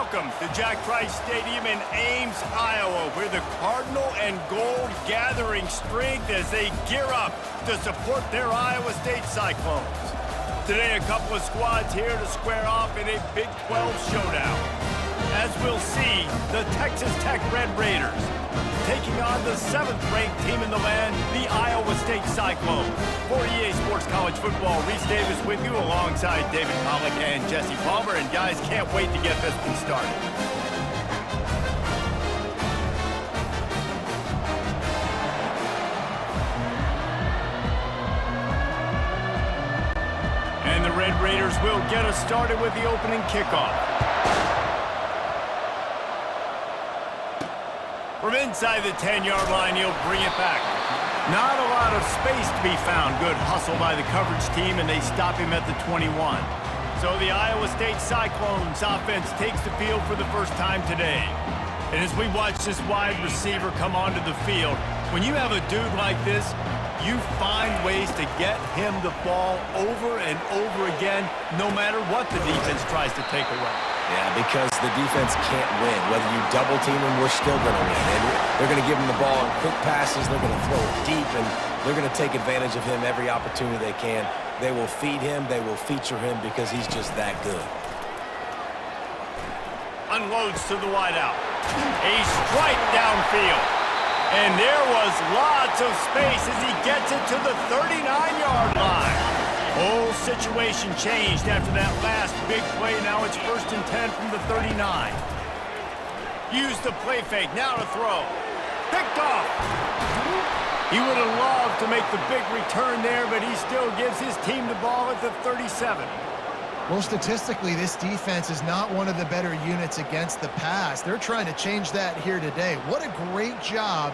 Welcome to Jack Trice Stadium in Ames, Iowa, where the Cardinal and Gold gathering strength as they gear up to support their Iowa State Cyclones. Today, a couple of squads here to square off in a Big 12 showdown. As we'll see, the Texas Tech Red Raiders taking on the 7th-ranked team in the land, the Iowa State Cyclones. For EA Sports College Football, Reese Davis with you alongside David Pollack and Jesse Palmer. And guys, can't wait to get this one started. And the Red Raiders will get us started with the opening kickoff. From inside the 10-yard line, he'll bring it back. Not a lot of space to be found. Good hustle by the coverage team, and they stop him at the 21. So the Iowa State Cyclones offense takes the field for the first time today. And as we watch this wide receiver come onto the field, when you have a dude like this, you find ways to get him the ball over and over again, no matter what the defense tries to take away. Yeah, because the defense can't win. Whether you double team them, we're still going to win. And they're going to give him the ball in quick passes. They're going to throw it deep, and they're going to take advantage of him every opportunity they can. They will feed him. They will feature him because he's just that good. Unloads to the wideout. A strike downfield. And there was lots of space as he gets it to the 39-yard line. Whole situation changed after that last big play. Now it's 1st and 10 from the 39. Use the play fake. Now to throw. Picked off. He would have loved to make the big return there, but he still gives his team the ball at the 37. Well, statistically, this defense is not one of the better units against the pass. They're trying to change that here today. What a great job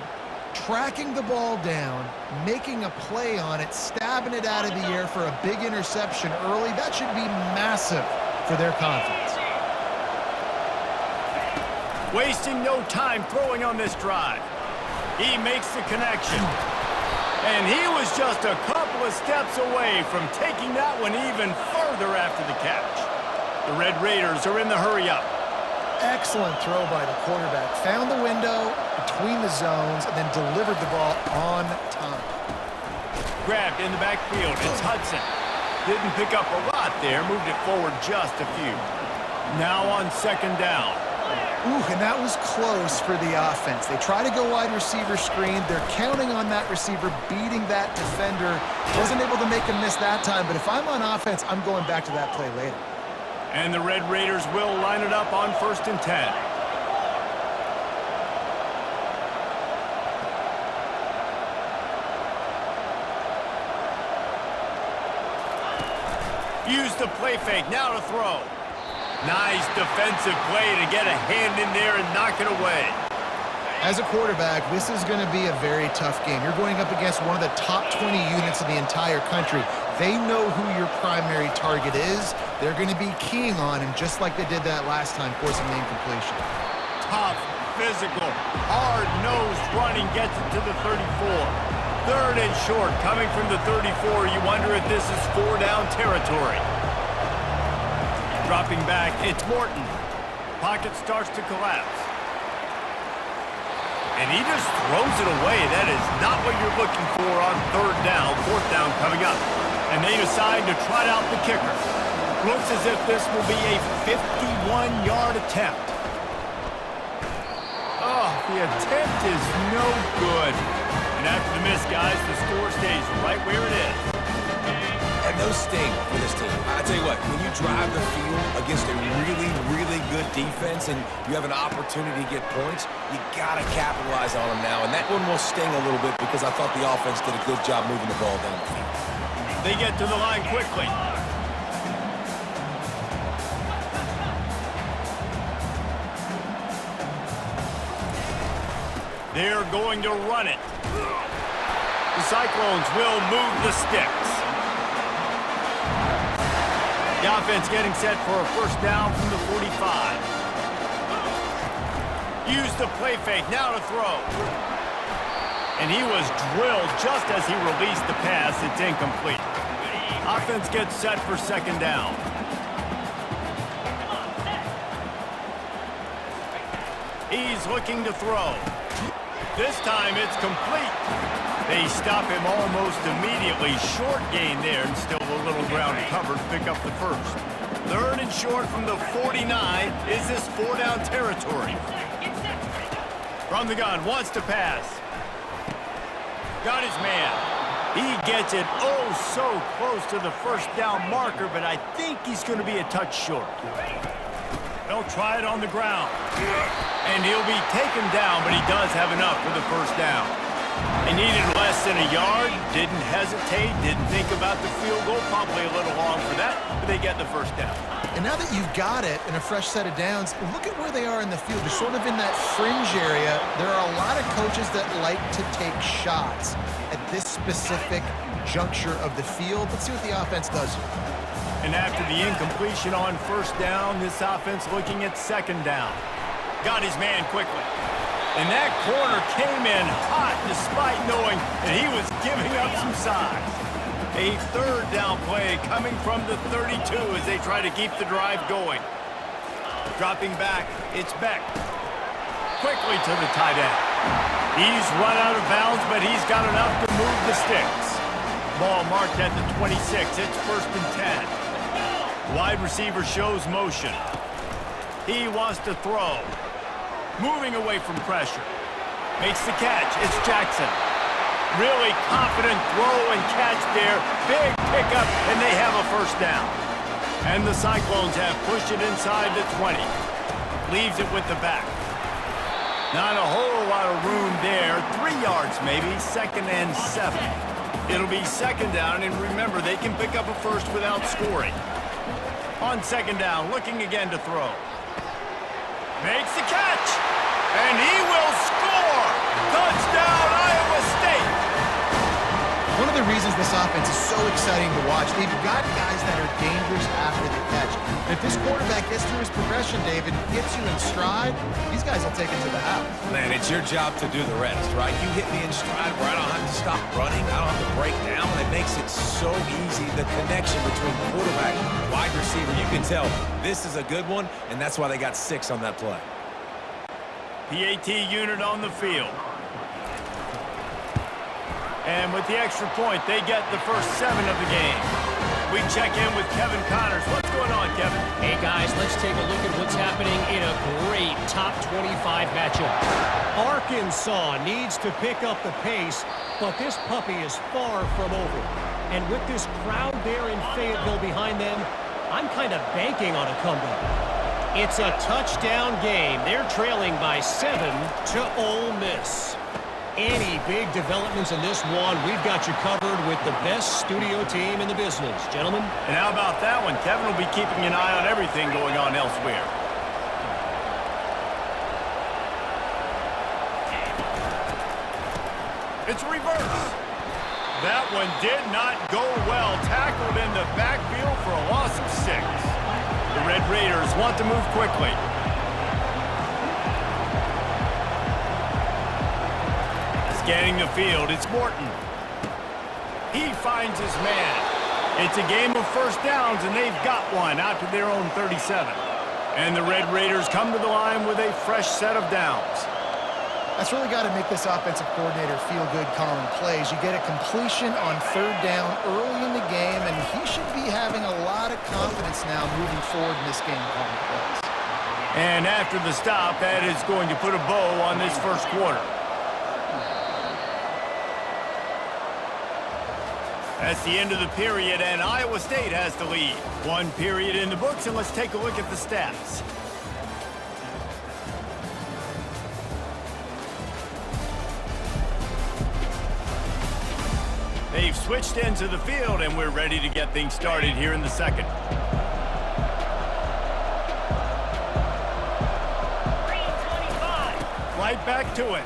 tracking the ball down, making a play on it, stabbing it out of the air for a big interception early. That should be massive for their confidence. Wasting no time throwing on this drive. He makes the connection. And he was just a couple of steps away from taking that one even further after the catch. The Red Raiders are in the hurry-up. Excellent throw by the quarterback. Found the window between the zones and then delivered the ball on time. Grabbed in the backfield. It's Hudson. Didn't pick up a lot there. Moved it forward just a few. Now on 2nd down. Ooh, and that was close for the offense. They try to go wide receiver screen. They're counting on that receiver beating that defender. Wasn't able to make him miss that time, but if I'm on offense, I'm going back to that play later. And the Red Raiders will line it up on 1st and 10. Use the play fake. Now to throw. Nice defensive play to get a hand in there and knock it away. As a quarterback, this is going to be a very tough game. You're going up against one of the top 20 units in the entire country. They know who your primary target is. They're going to be keying on him just like they did that last time, forcing the incompletion. Tough, physical, hard-nosed running gets it to the 34. 3rd and short, coming from the 34. You wonder if this is 4-down territory. Dropping back, it's Morton. Pocket starts to collapse. And he just throws it away. That is not what you're looking for on 3rd down. 4th down coming up. And they decide to trot out the kicker. Looks as if this will be a 51-yard attempt. Oh, the attempt is no good. And after the miss, guys, the score stays right where it is. And those sting for this team. I tell you what, when you drive the field against a really, really good defense and you have an opportunity to get points, you got to capitalize on them now. And that one will sting a little bit because I thought the offense did a good job moving the ball down the field. They get to the line quickly. They're going to run it. The Cyclones will move the sticks. The offense getting set for a 1st down from the 45. Use the play fake, now to throw. And he was drilled just as he released the pass. It's incomplete. Offense gets set for 2nd down. He's looking to throw. This time it's complete. They stop him almost immediately. Short gain there, and still a little ground covered. Pick up the first. 3rd and short from the 49. Is this 4-down territory? From the gun, wants to pass. Got his man. He gets it oh so close to the first down marker, but I think he's going to be a touch short. They'll try it on the ground. And he'll be taken down, but he does have enough for the first down. He needed less than a yard, didn't hesitate, didn't think about the field goal, probably a little long for that, but they get the first down. And now that you've got it and a fresh set of downs, look at where they are in the field. They're sort of in that fringe area. There are a lot of coaches that like to take shots at this specific juncture of the field. Let's see what the offense does here. And after the incompletion on first down, this offense looking at 2nd down. Got his man quickly. And that corner came in hot despite knowing that he was giving up some size. A 3rd down play coming from the 32 as they try to keep the drive going. Dropping back, it's Beck. Quickly to the tight end. He's run out of bounds, but he's got enough to move the sticks. Ball marked at the 26. It's 1st and 10. Wide receiver shows motion. He wants to throw. Moving away from pressure. Makes the catch. It's Jackson. Really confident throw and catch there. Big pickup, and they have a first down. And the Cyclones have pushed it inside the 20. Leaves it with the back. Not a whole lot of room there. 3 yards maybe. 2nd and 7. It'll be 2nd down, and remember, they can pick up a first without scoring. On 2nd down, looking again to throw. Makes the catch, and he will score! Touchdown, Iowa State! One of the reasons this offense is so exciting to watch, they've got guys that are dangerous after the catch. If this quarterback gets through his progression, David, gets you in stride, these guys will take it to the house. Man, it's your job to do the rest, right? You hit me in stride where I don't have to stop running. I don't have to break down. It makes it so easy. The connection between quarterback and wide receiver, you can tell this is a good one, and that's why they got 6 on that play. PAT unit on the field. And with the extra point, they get the first 7 of the game. We check in with Kevin Connors. What's going on, Kevin? Hey, guys, let's take a look at what's happening in a great top 25 matchup. Arkansas needs to pick up the pace, but this puppy is far from over. And with this crowd there in Fayetteville behind them, I'm kind of banking on a comeback. It's a touchdown game. They're trailing by 7 to Ole Miss. Any big developments in this one, we've got you covered with the best studio team in the business, gentlemen. And how about that one? Kevin will be keeping an eye on everything going on elsewhere. It's reverse. That one did not go well. Tackled in the backfield for a loss of 6. The Red Raiders want to move quickly. Scanning the field, it's Morton. He finds his man. It's a game of first downs, and they've got one out to their own 37. And the Red Raiders come to the line with a fresh set of downs. That's really got to make this offensive coordinator feel good calling plays. You get a completion on 3rd down early in the game, and he should be having a lot of confidence now moving forward in this game calling plays. And after the stop, that is going to put a bow on this first quarter. That's the end of the period, and Iowa State has the lead. 1 period in the books, and let's take a look at the stats. They've switched into the field, and we're ready to get things started here in the second. Right back to it.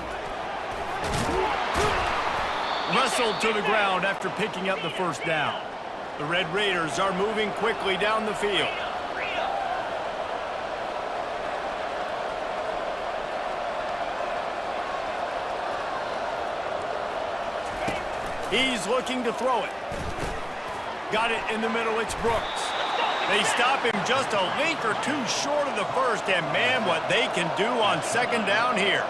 Wrestled to the ground after picking up the first down. The Red Raiders are moving quickly down the field. He's looking to throw it. Got it in the middle, it's Brooks. They stop him just a link or two short of the first, and man, what they can do on second down here.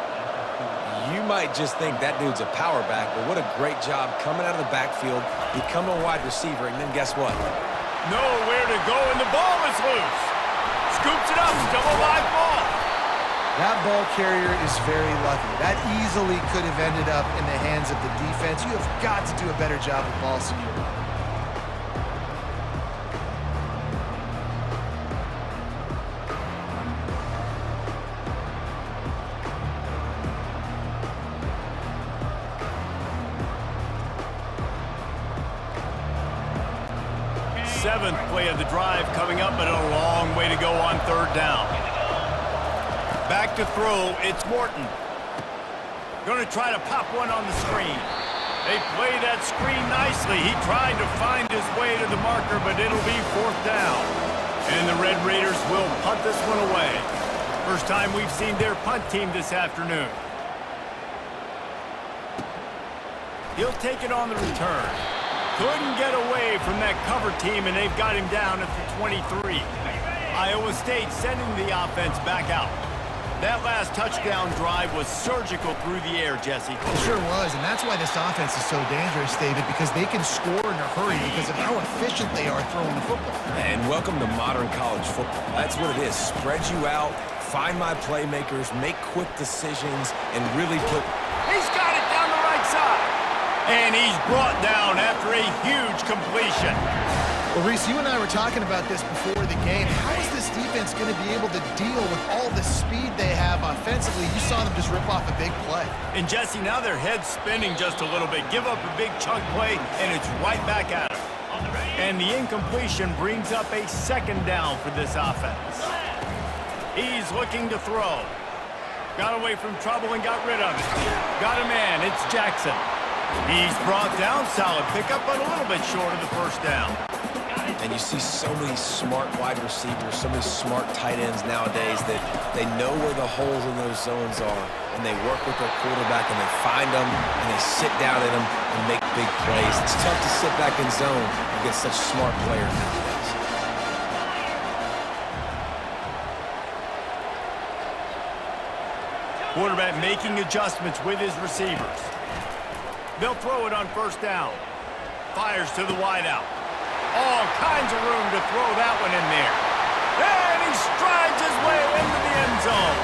You might just think that dude's a power back, but what a great job coming out of the backfield, becoming a wide receiver, and then guess what? Nowhere to go, and the ball is loose. Scoops it up, still a live ball. That ball carrier is very lucky. That easily could have ended up in the hands of the defense. You have got to do a better job of ball security. Seventh play of the drive coming up, but a long way to go on third down. Back to throw, it's Morton. Going to try to pop one on the screen. They play that screen nicely. He tried to find his way to the marker, but it'll be fourth down. And the Red Raiders will punt this one away. First time we've seen their punt team this afternoon. He'll take it on the return. Couldn't get away from that cover team, and they've got him down at the 23. Iowa State sending the offense back out. That last touchdown drive was surgical through the air, Jesse. It sure was, and that's why this offense is so dangerous, David, because they can score in a hurry because of how efficient they are throwing the football. And welcome to modern college football. That's what it is. Spread you out, find my playmakers, make quick decisions, and really put... He's got it down the right side. And he's brought down after a huge completion. Well, Reese, you and I were talking about this before the game. How is this defense going to be able to deal with all the speed they have offensively? You saw them just rip off a big play. And, Jesse, now their head's spinning just a little bit. Give up a big chunk play, and it's right back at them. And the incompletion brings up a second down for this offense. He's looking to throw. Got away from trouble and got rid of it. Got a man. It's Jackson. He's brought down. Solid pickup, but a little bit short of the first down. And you see so many smart wide receivers, so many smart tight ends nowadays that they know where the holes in those zones are, and they work with their quarterback, and they find them, and they sit down in them and make big plays. It's tough to sit back in zone against such smart players nowadays. Quarterback making adjustments with his receivers. They'll throw it on first down. Fires to the wideout. All kinds of room to throw that one in there. And he strides his way into the end zone.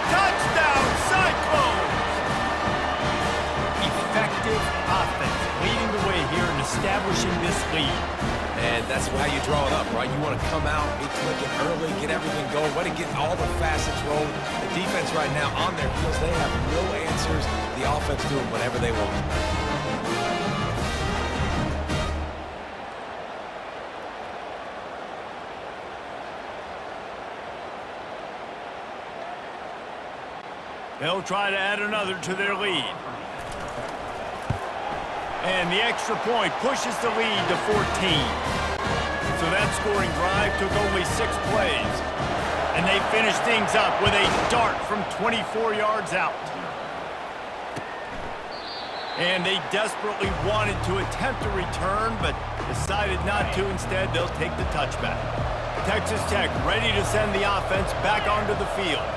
Touchdown, Cyclones! Effective offense, leading the way here and establishing this lead. And that's how you draw it up, right? You want to come out, be clicking early, get everything going, way to get all the facets rolling. The defense right now on their heels, they have no answers. The offense doing whatever they want. They'll try to add another to their lead. And the extra point pushes the lead to 14. So that scoring drive took only 6 plays. And they finished things up with a dart from 24 yards out. And they desperately wanted to attempt a return, but decided not to. Instead, they'll take the touchback. Texas Tech ready to send the offense back onto the field.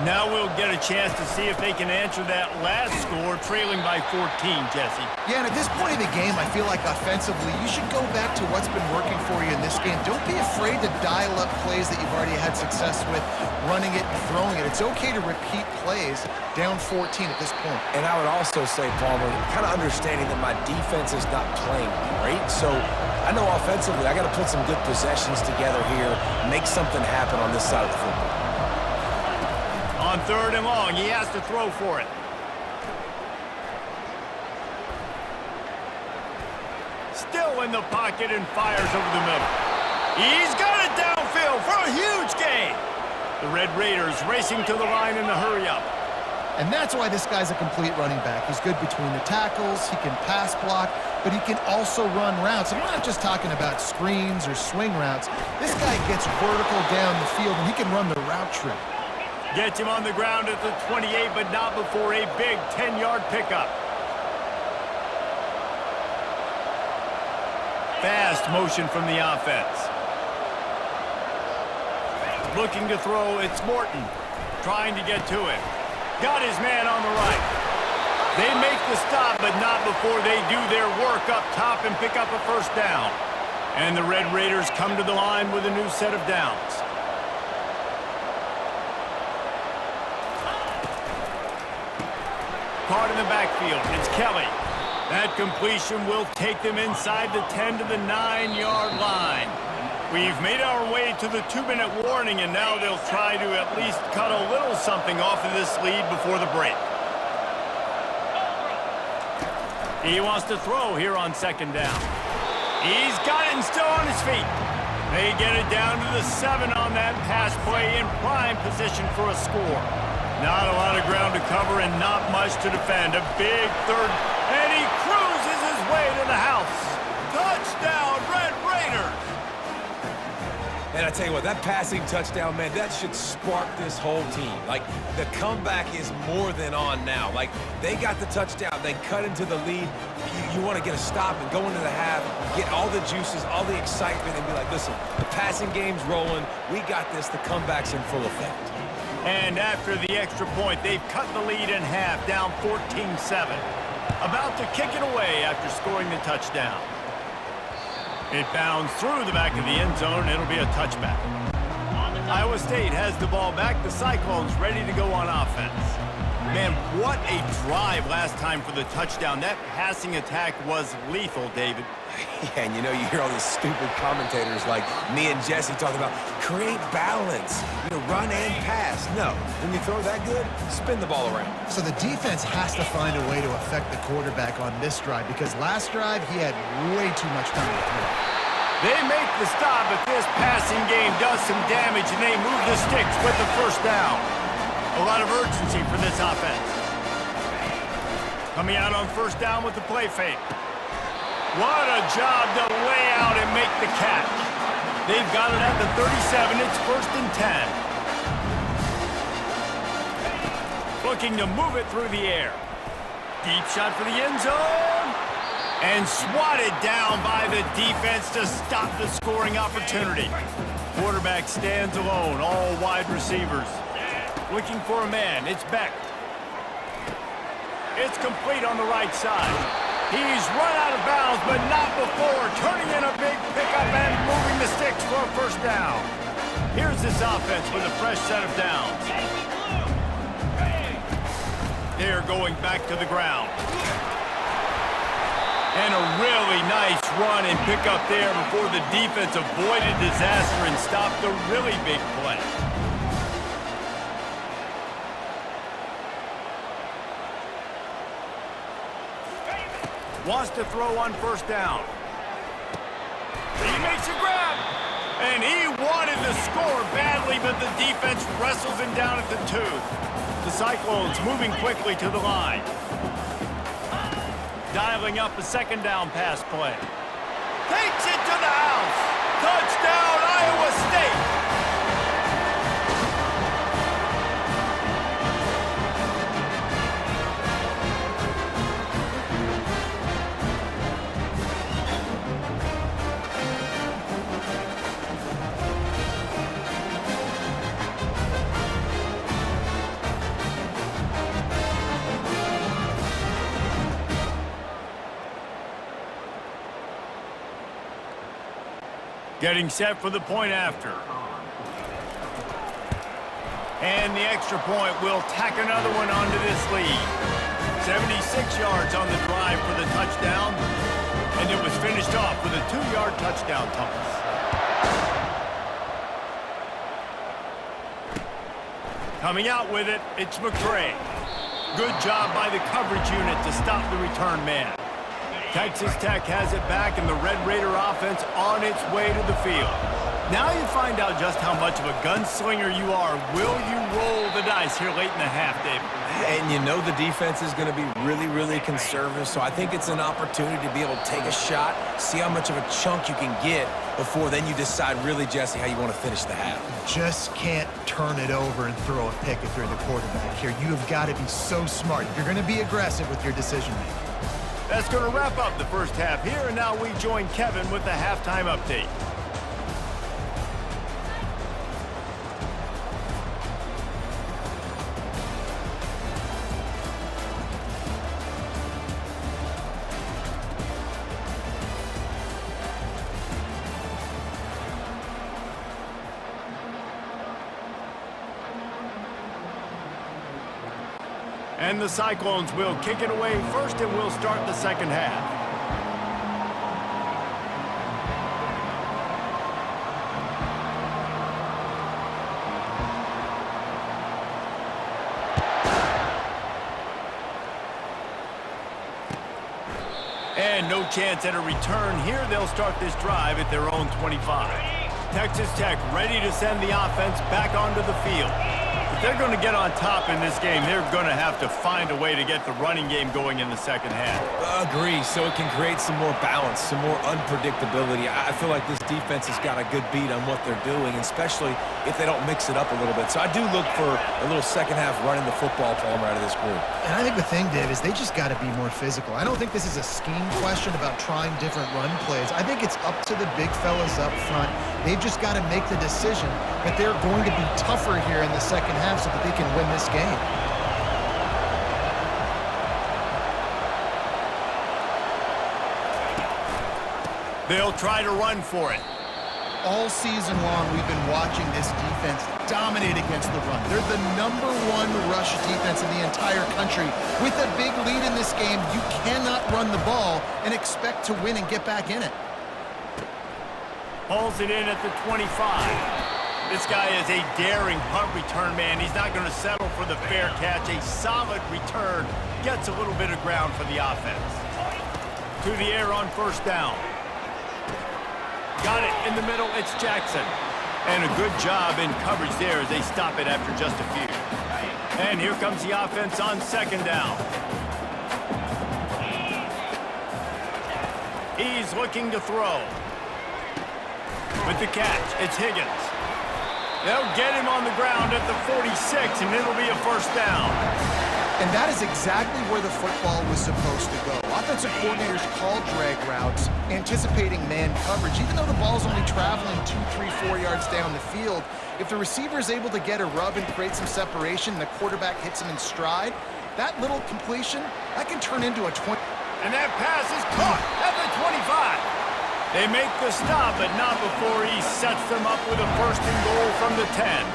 Now we'll get a chance to see if they can answer that last score, trailing by 14, Jesse. Yeah, and at this point in the game, I feel like offensively, you should go back to what's been working for you in this game. Don't be afraid to dial up plays that you've already had success with, running it and throwing it. It's okay to repeat plays down 14 at this point. And I would also say, Palmer, kind of understanding that my defense is not playing great, so I know offensively I got to put some good possessions together here, make something happen on this side of the football. On third and long, he has to throw for it. Still in the pocket and fires over the middle. He's got it downfield for a huge gain. The Red Raiders racing to the line in the hurry-up. And that's why this guy's a complete running back. He's good between the tackles, he can pass block, but he can also run routes. And we're not just talking about screens or swing routes. This guy gets vertical down the field, and he can run the route tree. Gets him on the ground at the 28, but not before a big 10-yard pickup. Fast motion from the offense. Looking to throw, it's Morton. Trying to get to it. Got his man on the right. They make the stop, but not before they do their work up top and pick up a first down. And the Red Raiders come to the line with a new set of downs. Caught in the backfield, it's Kelly. That completion will take them inside the 10 to the 9-yard line. We've made our way to the 2-minute warning, and now they'll try to at least cut a little something off of this lead before the break. He wants to throw here on second down. He's got it and still on his feet. They get it down to the 7 on that pass play in prime position for a score. Not a lot of ground to cover and not much to defend. A big third, and he cruises his way to the house. Touchdown, Red Raiders! And I tell you what, that passing touchdown, man, that should spark this whole team. Like, the comeback is more than on now. Like, they got the touchdown. They cut into the lead. You want to get a stop and go into the half, get all the juices, all the excitement, and be like, listen, the passing game's rolling. We got this. The comeback's in full effect. And after the extra point, they've cut the lead in half, down 14-7. About to kick it away after scoring the touchdown. It bounds through the back of the end zone. It'll be a touchback. Iowa State has the ball back. The Cyclones ready to go on offense. Man, what a drive last time for the touchdown. That passing attack was lethal, David. Yeah, and you know, you hear all these stupid commentators like me and Jesse talking about create balance, run and pass. No, when you throw that good, spin the ball around. So the defense has to find a way to affect the quarterback on this drive because last drive he had way too much time to throw. They make the stop, but this passing game does some damage, and they move the sticks with the first down. A lot of urgency for this offense. Coming out on first down with the play fake. What a job to lay out and make the catch. They've got it at the 37. It's 1st and 10. Looking to move it through the air. Deep shot for the end zone. And swatted down by the defense to stop the scoring opportunity. Quarterback stands alone, all wide receivers. Looking for a man, it's Beck. It's complete on the right side. He's run out of bounds, but not before turning in a big pickup and moving the sticks for a first down. Here's this offense with a fresh set of downs. They're going back to the ground. And a really nice run and pickup there before the defense avoided disaster and stopped the really big play. Wants to throw on first down. He makes a grab. And he wanted to score badly, but the defense wrestles him down at the 2. The Cyclones moving quickly to the line. Dialing up a second down pass play. Takes it to the house. Touchdown, Iowa State. Getting set for the point after. And the extra point will tack another one onto this lead. 76 yards on the drive for the touchdown. And it was finished off with a 2-yard touchdown toss. Coming out with it, it's McCray. Good job by the coverage unit to stop the return man. Texas Tech has it back, and the Red Raider offense on its way to the field. Now you find out just how much of a gunslinger you are. Will you roll the dice here late in the half, David? And you know the defense is going to be really, really conservative, so I think it's an opportunity to be able to take a shot, see how much of a chunk you can get before then you decide really, Jesse, how you want to finish the half. Just can't turn it over and throw a pick if you're the quarterback here. You have got to be so smart. You're going to be aggressive with your decision-making. That's going to wrap up the first half here, and now we join Kevin with the halftime update. And the Cyclones will kick it away first, and we'll start the second half. And no chance at a return here. They'll start this drive at their own 25. Texas Tech ready to send the offense back onto the field. If they're going to get on top in this game, they're going to have to find a way to get the running game going in the second half. Agree, so it can create some more balance, some more unpredictability. I feel like this defense has got a good beat on what they're doing, especially if they don't mix it up a little bit. So I do look for a little second half running the football Palmer out of this group. And I think the thing, Dave, is they just got to be more physical. I don't think this is a scheme question about trying different run plays. I think it's up to the big fellas up front. They've just got to make the decision that they're going to be tougher here in the second half so that they can win this game. They'll try to run for it. All season long, we've been watching this defense dominate against the run. They're the #1 rush defense in the entire country. With a big lead in this game, you cannot run the ball and expect to win and get back in it. Hauls it in at the 25. This guy is a daring punt return man. He's not going to settle for the fair catch. A solid return. Gets a little bit of ground for the offense. To the air on first down. Got it in the middle. It's Jackson. And a good job in coverage there as they stop it after just a few. And here comes the offense on second down. He's looking to throw. With the catch, it's Higgins. They'll get him on the ground at the 46, and it'll be a first down. And that is exactly where the football was supposed to go. Offensive coordinators call drag routes, anticipating man coverage. Even though the ball's only traveling 2, 3, 4 yards down the field, if the receiver is able to get a rub and create some separation, and the quarterback hits him in stride, that little completion, that can turn into a 20. And that pass is caught at the 25. They make the stop, but not before he sets them up with a first and goal from the 10.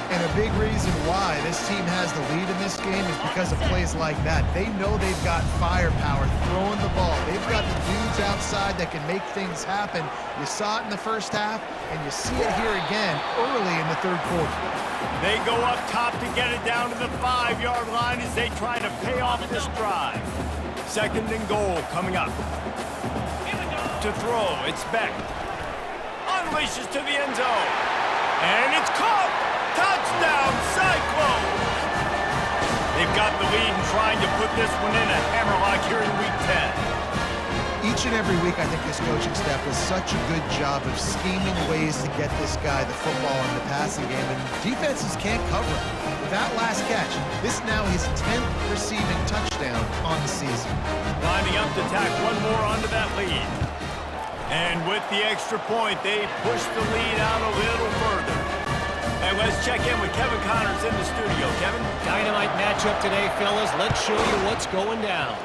And a big reason why this team has the lead in this game is because of plays like that. They know they've got firepower throwing the ball. They've got the dudes outside that can make things happen. You saw it in the first half, and you see it here again early in the third quarter. They go up top to get it down to the 5-yard line as they try to pay off this drive. Second and goal coming up. To throw, it's Beck. Unleashes to the end zone. And it's caught! Touchdown, Cyclones! They've got the lead and trying to put this one in a hammerlock here in Week 10. Each and every week, I think this coaching staff does such a good job of scheming ways to get this guy the football in the passing game, and defenses can't cover it. With that last catch, this now his 10th receiving touchdown on the season. Lining up to tack one more onto that lead. And with the extra point, they push the lead out a little further. And let's check in with Kevin Connors in the studio. Kevin? Dynamite matchup today, fellas. Let's show you what's going down.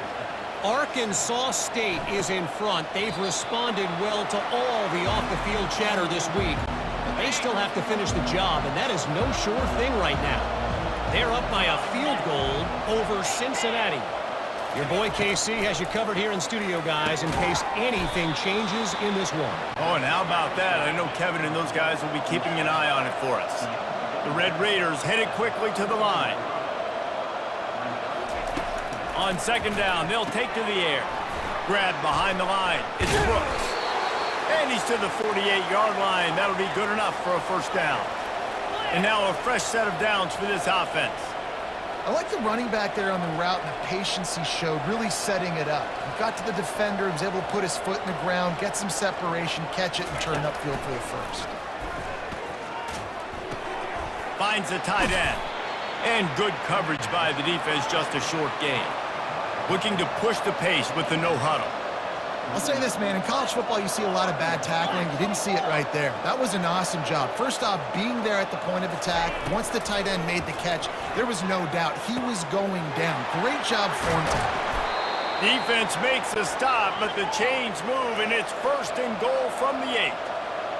Arkansas State is in front. They've responded well to all the off-the-field chatter this week. But they still have to finish the job, and that is no sure thing right now. They're up by a field goal over Cincinnati. Your boy KC has you covered here in studio, guys, in case anything changes in this one. Oh, and how about that? I know Kevin and those guys will be keeping an eye on it for us. The Red Raiders headed quickly to the line. On second down, they'll take to the air. Grab behind the line. It's Brooks. And he's to the 48-yard line. That'll be good enough for a first down. And now a fresh set of downs for this offense. I like the running back there on the route and the patience he showed, really setting it up. He got to the defender, was able to put his foot in the ground, get some separation, catch it, and turn upfield for the first. Finds the tight end. And good coverage by the defense, just a short gain. Looking to push the pace with the no huddle. I'll say this, man. In college football, you see a lot of bad tackling. You didn't see it right there. That was an awesome job. First off, being there at the point of attack. Once the tight end made the catch, there was no doubt he was going down. Great job form tackle. Defense makes a stop, but the chains move, and it's first and goal from the 8.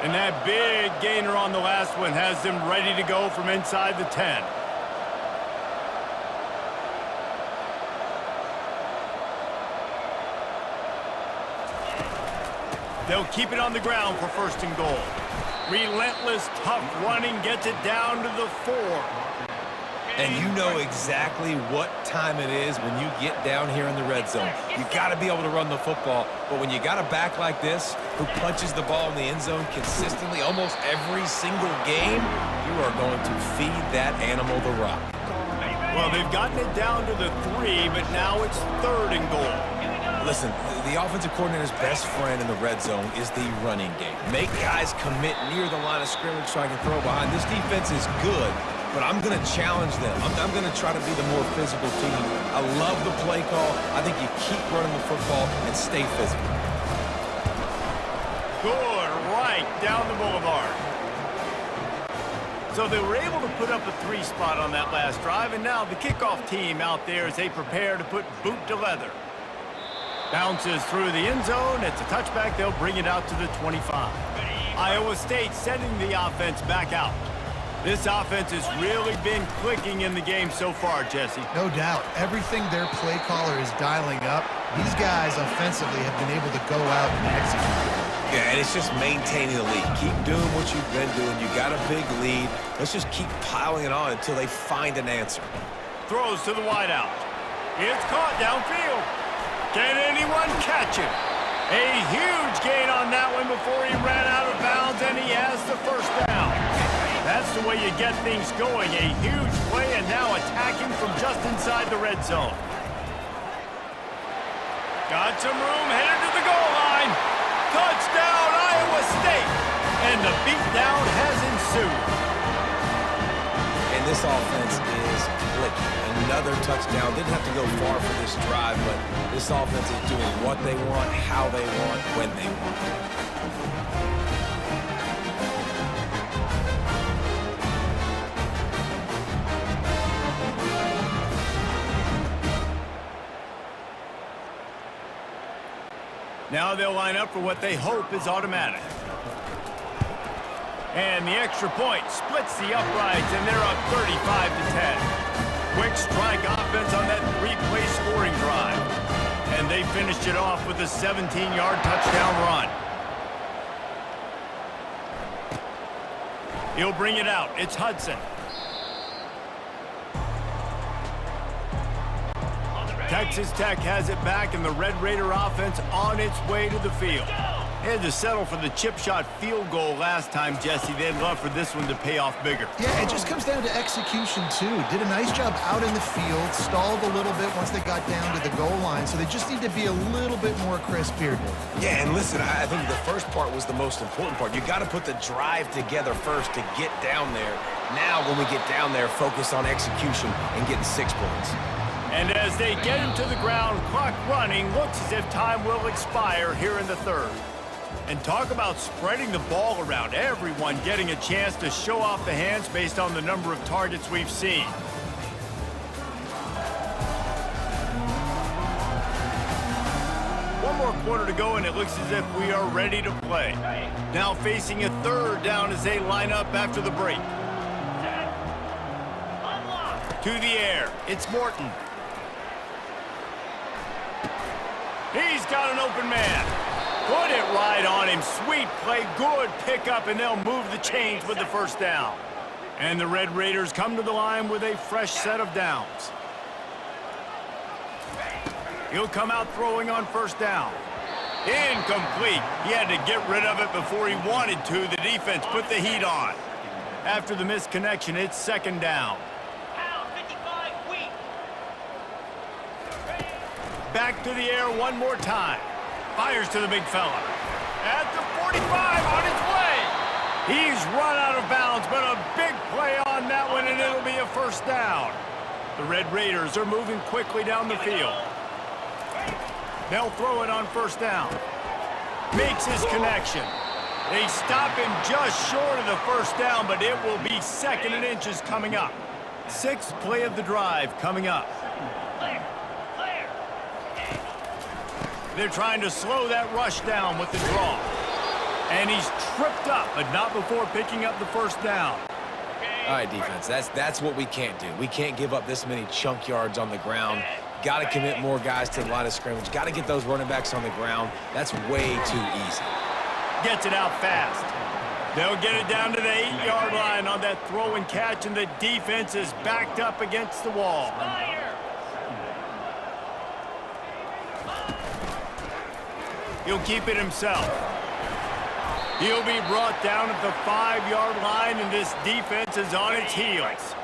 And that big gainer on the last one has them ready to go from inside the 10. They'll keep it on the ground for 1st and goal. Relentless, tough running gets it down to the 4. And you know exactly what time it is when you get down here in the red zone. You got to be able to run the football, but when you got a back like this who punches the ball in the end zone consistently almost every single game, you are going to feed that animal the rock. Well, they've gotten it down to the 3, but now it's 3rd and goal. Listen, the offensive coordinator's best friend in the red zone is the running game. Make guys commit near the line of scrimmage so I can throw behind. This defense is good, but I'm going to challenge them. I'm going to try to be the more physical team. I love the play call. I think you keep running the football and stay physical. Good, right down the boulevard. So they were able to put up a 3 spot on that last drive, and now the kickoff team out there as they prepare to put boot to leather. Bounces through the end zone. It's a touchback. They'll bring it out to the 25. Iowa State sending the offense back out. This offense has really been clicking in the game so far, Jesse. No doubt. Everything their play caller is dialing up, these guys offensively have been able to go out and execute. Yeah, and it's just maintaining the lead. Keep doing what you've been doing. You got a big lead. Let's just keep piling it on until they find an answer. Throws to the wideout. It's caught downfield. Can anyone catch him? A huge gain on that one before he ran out of bounds, and he has the 1st down. That's the way you get things going. A huge play, and now attacking from just inside the red zone. Got some room, headed to the goal line. Touchdown, Iowa State! And the beatdown has ensued. And this offense is clicking. Another touchdown. Didn't have to go far for this drive, but this offense is doing what they want, how they want, when they want. Now they'll line up for what they hope is automatic. And the extra point splits the uprights, and they're up 35-10. Quick strike offense on that 3-play scoring drive. And they finished it off with a 17-yard touchdown run. He'll bring it out. It's Hudson. Texas Tech has it back, and the Red Raider offense on its way to the field. They had to settle for the chip shot field goal last time, Jesse. They'd love for this one to pay off bigger. Yeah, it just comes down to execution, too. Did a nice job out in the field, stalled a little bit once they got down to the goal line, so they just need to be a little bit more crisp here. Yeah, and listen, I think the first part was the most important part. You got to put the drive together first to get down there. Now, when we get down there, focus on execution and getting 6 points. And as they get him to the ground, clock running, looks as if time will expire here in the 3rd. And talk about spreading the ball around. Everyone getting a chance to show off the hands based on the number of targets we've seen. One more quarter to go, and it looks as if we are ready to play. Now facing a 3rd down as they line up after the break. To the air, it's Morton. He's got an open man. Put it right on him. Sweet play, good pickup, and they'll move the chains with the 1st down. And the Red Raiders come to the line with a fresh set of downs. He'll come out throwing on 1st down. Incomplete. He had to get rid of it before he wanted to. The defense put the heat on. After the missed connection, it's 2nd down. Back to the air one more time. Fires to the big fella. At the 45, on his way. He's run out of bounds, but a big play on that one, and it'll be a 1st down. The Red Raiders are moving quickly down the field. They'll throw it on 1st down. Makes his connection. They stop him just short of the 1st down, but it will be 2nd and inches coming up. 6th play of the drive coming up. They're trying to slow that rush down with the draw. And he's tripped up, but not before picking up the 1st down. All right, defense, that's what we can't do. We can't give up this many chunk yards on the ground. Got to commit more guys to the line of scrimmage. Got to get those running backs on the ground. That's way too easy. Gets it out fast. They'll get it down to the 8-yard line on that throw and catch, and the defense is backed up against the wall. He'll keep it himself. He'll be brought down at the 5-yard line, and this defense is on its heels.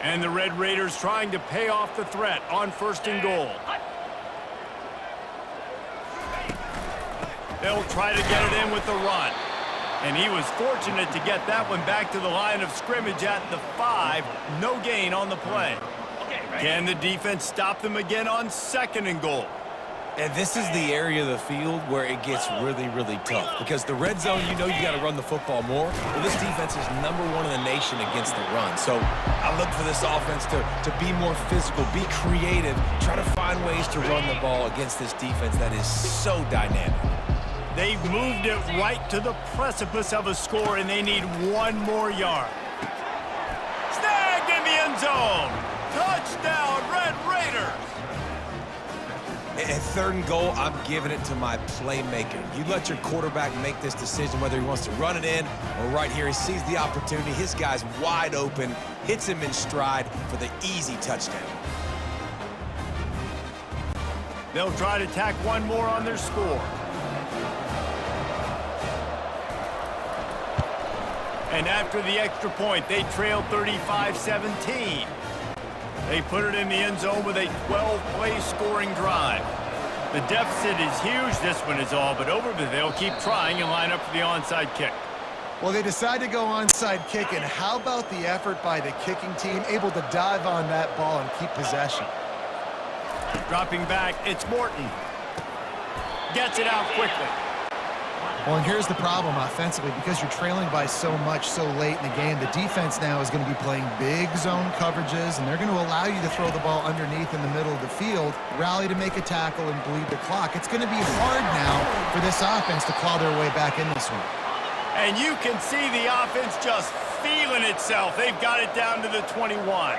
And the Red Raiders trying to pay off the threat on 1st and goal. They'll try to get it in with the run. And he was fortunate to get that one back to the line of scrimmage at the 5. No gain on the play. Can the defense stop them again on 2nd and goal? And this is the area of the field where it gets really, really tough. Because the red zone, you know you got to run the football more. Well, this defense is #1 in the nation against the run. So I look for this offense to be more physical, be creative, try to find ways to run the ball against this defense that is so dynamic. They've moved it right to the precipice of a score, and they need 1 more yard. Snagged in the end zone. Touchdown, Red Raiders. At 3rd and goal, I'm giving it to my playmaker. You let your quarterback make this decision whether he wants to run it in or right here. He sees the opportunity. His guy's wide open, hits him in stride for the easy touchdown. They'll try to tack 1 more on their score. And after the extra point, they trail 35-17. They put it in the end zone with a 12-play scoring drive. The deficit is huge. This one is all but over, but they'll keep trying and line up for the onside kick. Well, they decide to go onside kick, and how about the effort by the kicking team, able to dive on that ball and keep possession? Dropping back, it's Morton. Gets it out quickly. Well, and here's the problem offensively. Because you're trailing by so much so late in the game, the defense now is going to be playing big zone coverages, and they're going to allow you to throw the ball underneath in the middle of the field, rally to make a tackle, and bleed the clock. It's going to be hard now for this offense to claw their way back in this one. And you can see the offense just feeling itself. They've got it down to the 21.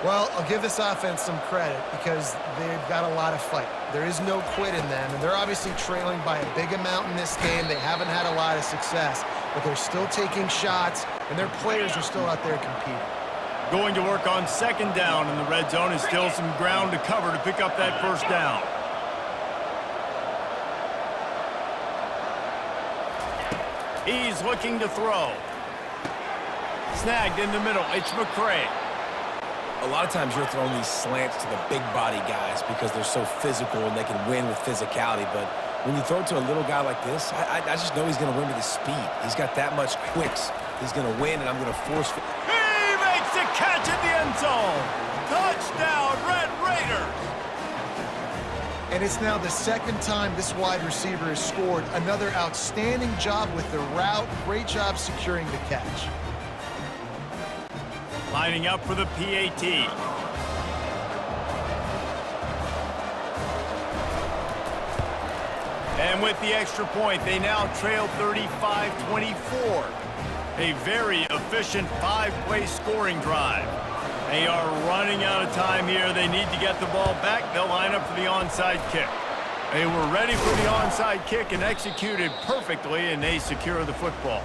Well, I'll give this offense some credit because they've got a lot of fight. There is no quit in them, and they're obviously trailing by a big amount in this game. They haven't had a lot of success, but they're still taking shots, and their players are still out there competing. Going to work on 2nd down in the red zone is still some ground to cover to pick up that 1st down. He's looking to throw. Snagged in the middle. It's McCray. A lot of times you're throwing these slants to the big body guys because they're so physical and they can win with physicality. But when you throw it to a little guy like this, I just know he's going to win with his speed. He's got that much quicks. He's going to win, and I'm going to force it. He makes the catch in the end zone. Touchdown, Red Raiders. And it's now the 2nd time this wide receiver has scored. Another outstanding job with the route. Great job securing the catch. Lining up for the PAT. And with the extra point, they now trail 35-24. A very efficient 5-play scoring drive. They are running out of time here. They need to get the ball back. They'll line up for the onside kick. They were ready for the onside kick and executed perfectly, and they secure the football.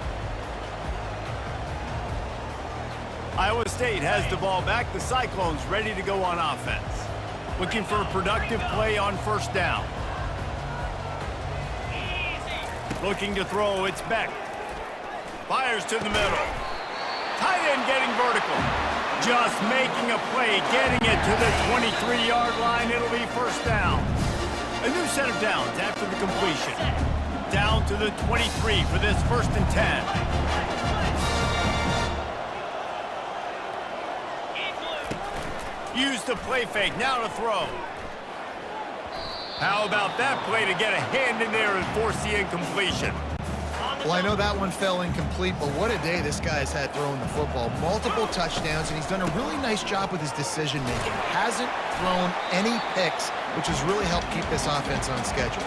Iowa State has the ball back. The Cyclones ready to go on offense. Looking for a productive play on 1st down. Looking to throw, it's Beck. Fires to the middle. Tight end getting vertical. Just making a play, getting it to the 23-yard line. It'll be 1st down. A new set of downs after the completion. Down to the 23 for this 1st and 10. Use the play fake, now to throw. How about that play to get a hand in there and force the incompletion? Well, I know that one fell incomplete, but what a day this guy's had throwing the football. Multiple touchdowns, and he's done a really nice job with his decision-making. Hasn't thrown any picks, which has really helped keep this offense on schedule.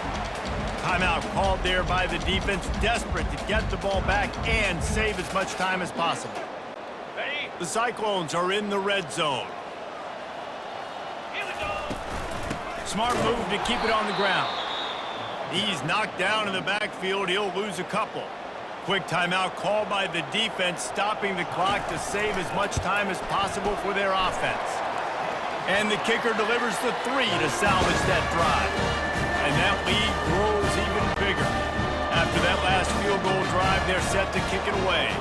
Timeout called there by the defense, desperate to get the ball back and save as much time as possible. The Cyclones are in the red zone. Smart move to keep it on the ground. He's knocked down in the backfield. He'll lose a couple. Quick timeout called by the defense, stopping the clock to save as much time as possible for their offense. And the kicker delivers the 3 to salvage that drive. And that lead grows even bigger. After that last field goal drive, they're set to kick it away.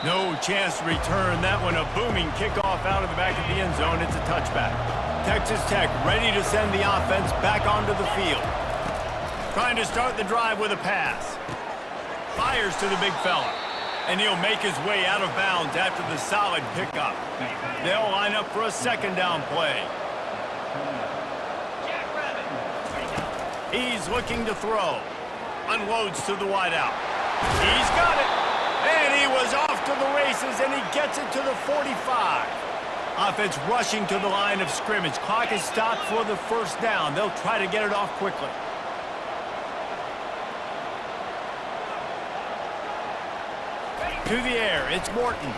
No chance to return that one. A booming kickoff out of the back of the end zone. It's a touchback. Texas Tech ready to send the offense back onto the field. Trying to start the drive with a pass. Fires to the big fella. And he'll make his way out of bounds after the solid pickup. They'll line up for a second down play. He's looking to throw. Unloads to the wideout. He's got it. And he was off to the races, and he gets it to the 45. Offense rushing to the line of scrimmage. Clock is stopped for the first down. They'll try to get it off quickly. To the air, it's Morton.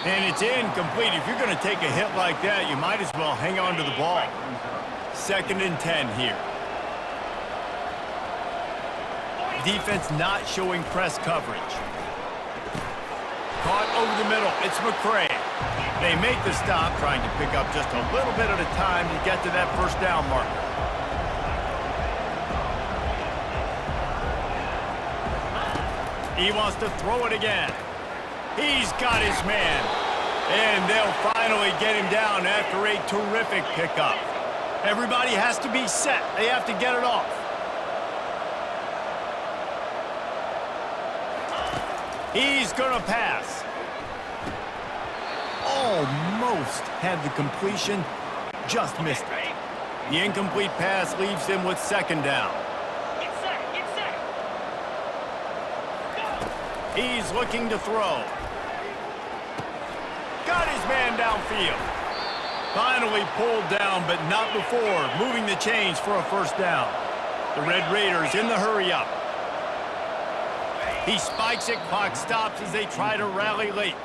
And it's incomplete. If you're going to take a hit like that, you might as well hang on to the ball. 2nd and 10 here. Defense not showing press coverage. Caught over the middle. It's McCray. They make the stop, trying to pick up just a little bit at a time to get to that first down marker. He wants to throw it again. He's got his man. And they'll finally get him down after a terrific pickup. Everybody has to be set. They have to get it off. He's going to pass. Almost had the completion. Just missed it. The incomplete pass leaves him with 2nd down. He's looking to throw. Got his man downfield. Finally pulled down, but not before moving the chains for a first down. The Red Raiders in the hurry-up. He spikes it, clock stops as they try to rally late.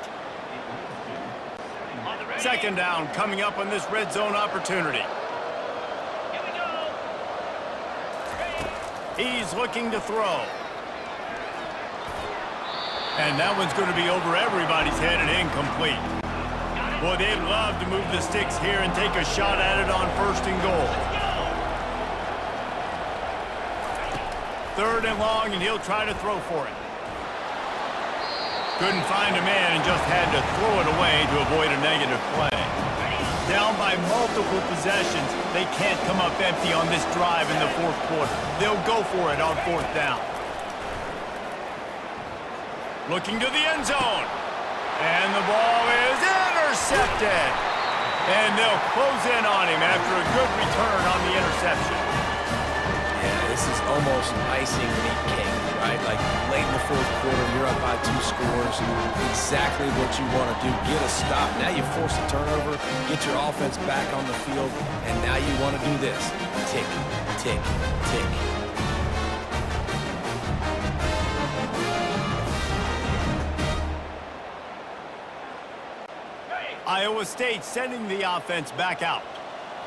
2nd down coming up on this red zone opportunity. He's looking to throw. And that one's going to be over everybody's head and incomplete. Boy, they'd love to move the sticks here and take a shot at it on 1st and goal. 3rd and long, and he'll try to throw for it. Couldn't find a man and just had to throw it away to avoid a negative play. Down by multiple possessions, they can't come up empty on this drive in the 4th quarter. They'll go for it on 4th down. Looking to the end zone. And the ball is intercepted. And they'll close in on him after a good return on the interception. Yeah, this is almost icing on the cake, right? Like late in the 4th quarter, you're up by 2 scores. Exactly what you want to do. Get a stop. Now you force a turnover, get your offense back on the field, and now you want to do this. Tick, tick, tick. Iowa State sending the offense back out.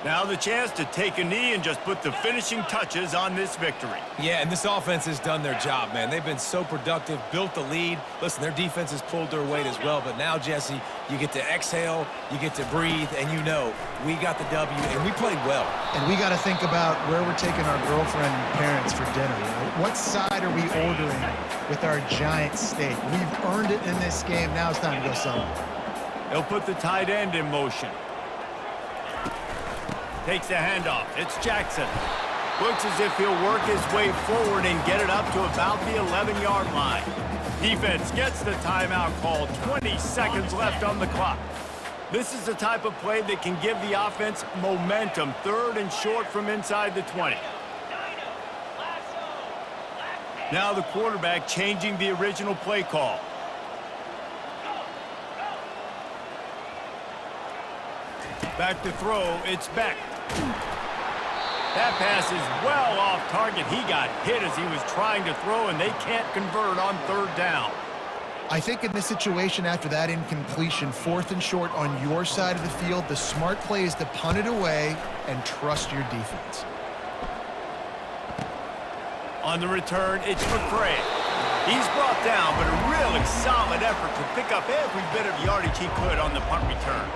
Now the chance to take a knee and just put the finishing touches on this victory. Yeah, and this offense has done their job, man. They've been so productive, built the lead. Listen, their defense has pulled their weight as well. But now, Jesse, you get to exhale, you get to breathe, and you know we got the W, and we played well. And we got to think about where we're taking our girlfriend and parents for dinner. Right? What side are we ordering with our giant steak? We've earned it in this game. Now it's time to go celebrate. They'll put the tight end in motion. Takes the handoff. It's Jackson. Looks as if he'll work his way forward and get it up to about the 11-yard line. Defense gets the timeout call. 20 seconds left on the clock. This is the type of play that can give the offense momentum. 3rd and short from inside the 20. Now the quarterback changing the original play call. Back to throw, it's Beck. That pass is well off target. He got hit as he was trying to throw, and they can't convert on 3rd down. I think in this situation, after that incompletion, 4th and short on your side of the field, the smart play is to punt it away and trust your defense. On the return, it's McCray. He's brought down, but a really solid effort to pick up every bit of yardage he could on the punt return.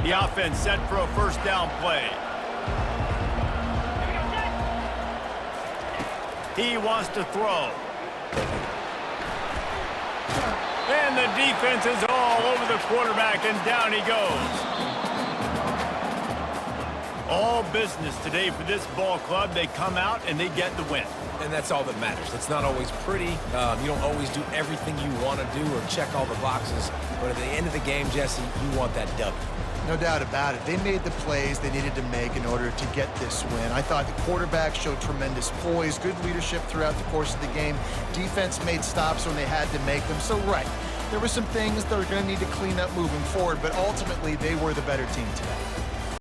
The offense set for a first down play. He wants to throw. And the defense is all over the quarterback, and down he goes. All business today for this ball club. They come out and they get the win. And that's all that matters. It's not always pretty. You don't always do everything you want to do or check all the boxes. But at the end of the game, Jesse, you want that W. No doubt about it. They made the plays they needed to make in order to get this win. I thought the quarterback showed tremendous poise, good leadership throughout the course of the game. Defense made stops when they had to make them. So, right, there were some things that are going to need to clean up moving forward, but ultimately they were the better team today.